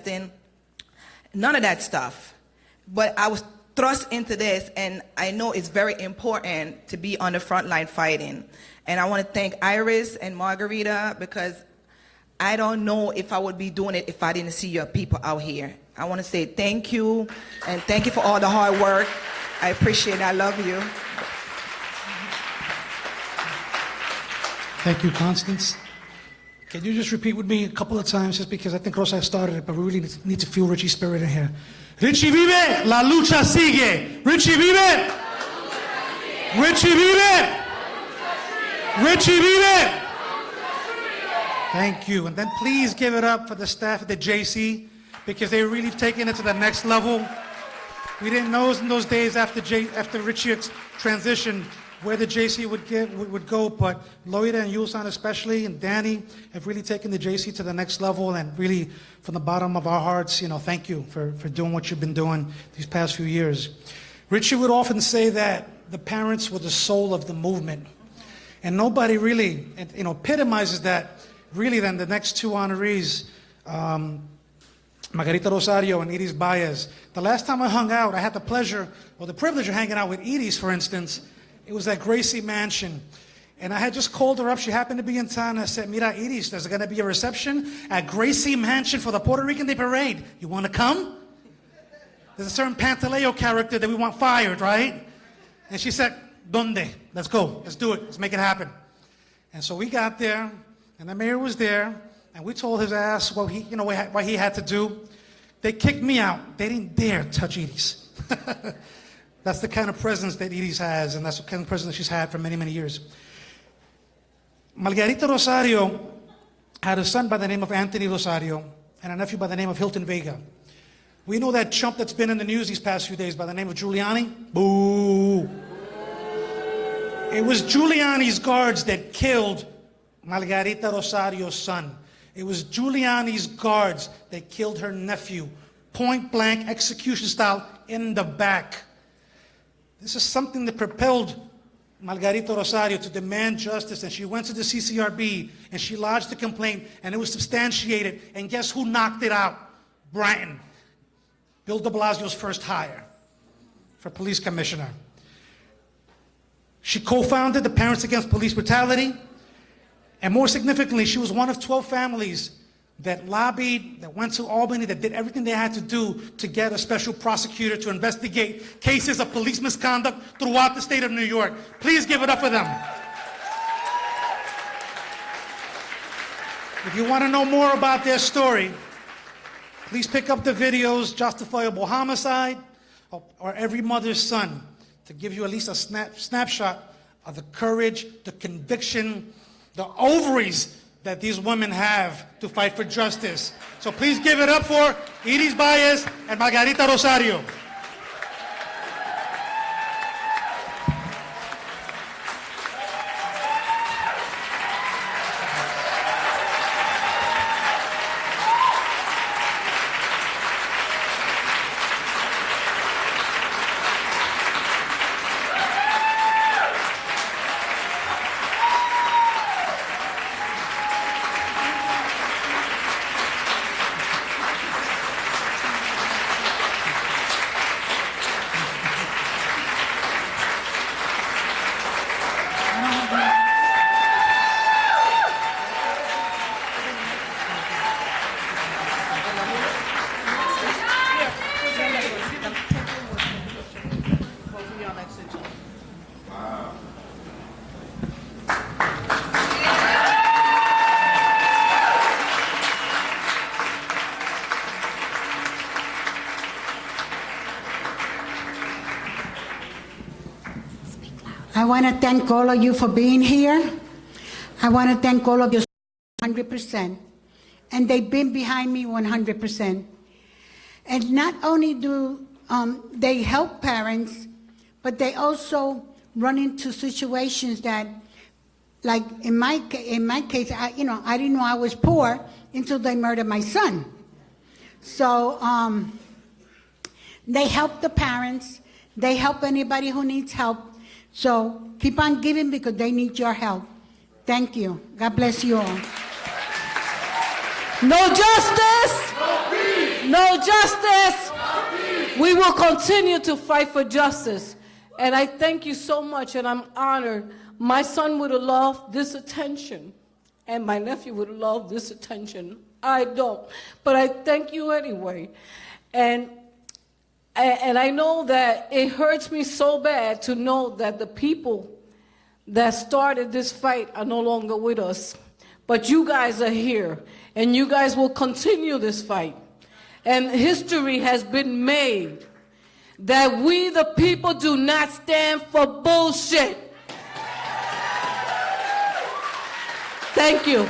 protesting, none of that stuff. But I was thrust into this, and I know it's very important to be on the front line fighting. And I want to thank Iris and Margarita, because I don't know if I would be doing it if I didn't see your people out here. I want to say thank you, and thank you for all the hard work. I appreciate it. I love you. Thank you, Constance. Can you just repeat with me a couple of times, just because I think Rosa started it, but we really need to feel Richie's spirit in here. Richie vive, la lucha sigue. Richie vive. Richie vive. Richie vive. Thank you. And then please give it up for the staff at the JC, because they're really taking it to the next level. We didn't know in those days after Richie transitioned where the JC would go, but Loida and Yusan especially, and Danny have really taken the JC to the next level, and really from the bottom of our hearts, thank you for doing what you've been doing these past few years. Richie would often say that the parents were the soul of the movement, and nobody really epitomizes that really than the next two honorees, Margarita Rosario and Iris Baez. The last time I hung out, I had the pleasure or the privilege of hanging out with Iris, for instance. It was at Gracie Mansion. And I had just called her up. She happened to be in town. I said, Mira, Iris, there's going to be a reception at Gracie Mansion for the Puerto Rican Day Parade. You want to come? There's a certain Pantaleo character that we want fired, right? And she said, Donde? Let's go. Let's do it. Let's make it happen. And so we got there, and the mayor was there, and we told his ass what he had to do. They kicked me out. They didn't dare touch Iris. That's the kind of presence that Iris has, and that's the kind of presence she's had for many, many years. Margarita Rosario had a son by the name of Anthony Rosario and a nephew by the name of Hilton Vega. We know that chump that's been in the news these past few days by the name of Giuliani. Boo! It was Giuliani's guards that killed Margarita Rosario's son. It was Giuliani's guards that killed her nephew, point blank, execution style, in the back. This is something that propelled Margarita Rosario to demand justice, and she went to the CCRB and she lodged a complaint, and it was substantiated. And guess who knocked it out? Bratton, Bill de Blasio's first hire for police commissioner. She co-founded the Parents Against Police Brutality, and more significantly, she was one of 12 families that lobbied, that went to Albany, that did everything they had to do to get a special prosecutor to investigate cases of police misconduct throughout the state of New York. Please give it up for them. If you want to know more about their story, please pick up the videos, Justifiable Homicide, or Every Mother's Son, to give you at least a snapshot of the courage, the conviction, the ovaries that these women have to fight for justice. So please give it up for Iris Baez and Margarita Rosario. I want to thank all of you for being here. I want to thank all of you 100%. And they've been behind me 100%. And not only do they help parents, but they also run into situations that, like in my case, I didn't know I was poor until they murdered my son. So they help the parents. They help anybody who needs help. So keep on giving because they need your help. Thank you. God bless you all. No justice, no peace. No justice. We will continue to fight for justice. And I thank you so much, and I'm honored. My son would have loved this attention, and my nephew would have loved this attention. I don't. But I thank you anyway. And I know that it hurts me so bad to know that the people that started this fight are no longer with us. But you guys are here, and you guys will continue this fight. And history has been made that we, the people, do not stand for bullshit. Thank you.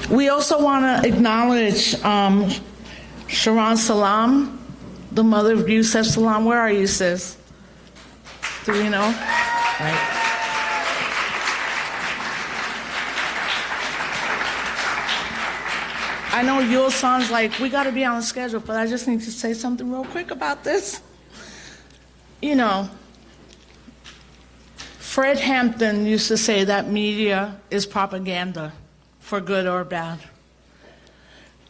We also want to acknowledge Sharon Salam, the mother of Yusef Salam. Where are you, sis? Do we know? Right. I know your son's like, we got to be on the schedule, but I just need to say something real quick about this. You know, Fred Hampton used to say that media is propaganda, for good or bad.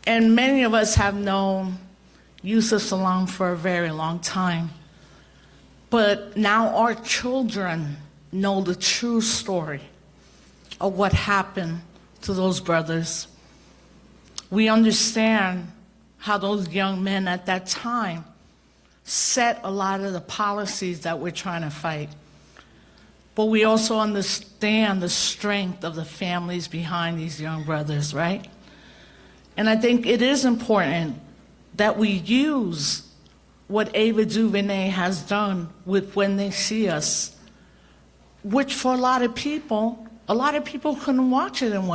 And many of us have known Yusef Salam for a very long time. But now our children know the true story of what happened to those brothers. We understand how those young men at that time set a lot of the policies that we're trying to fight. But we also understand the strength of the families behind these young brothers, right? And I think it is important that we use what Ava DuVernay has done with When They See Us, which for a lot of people couldn't watch it in one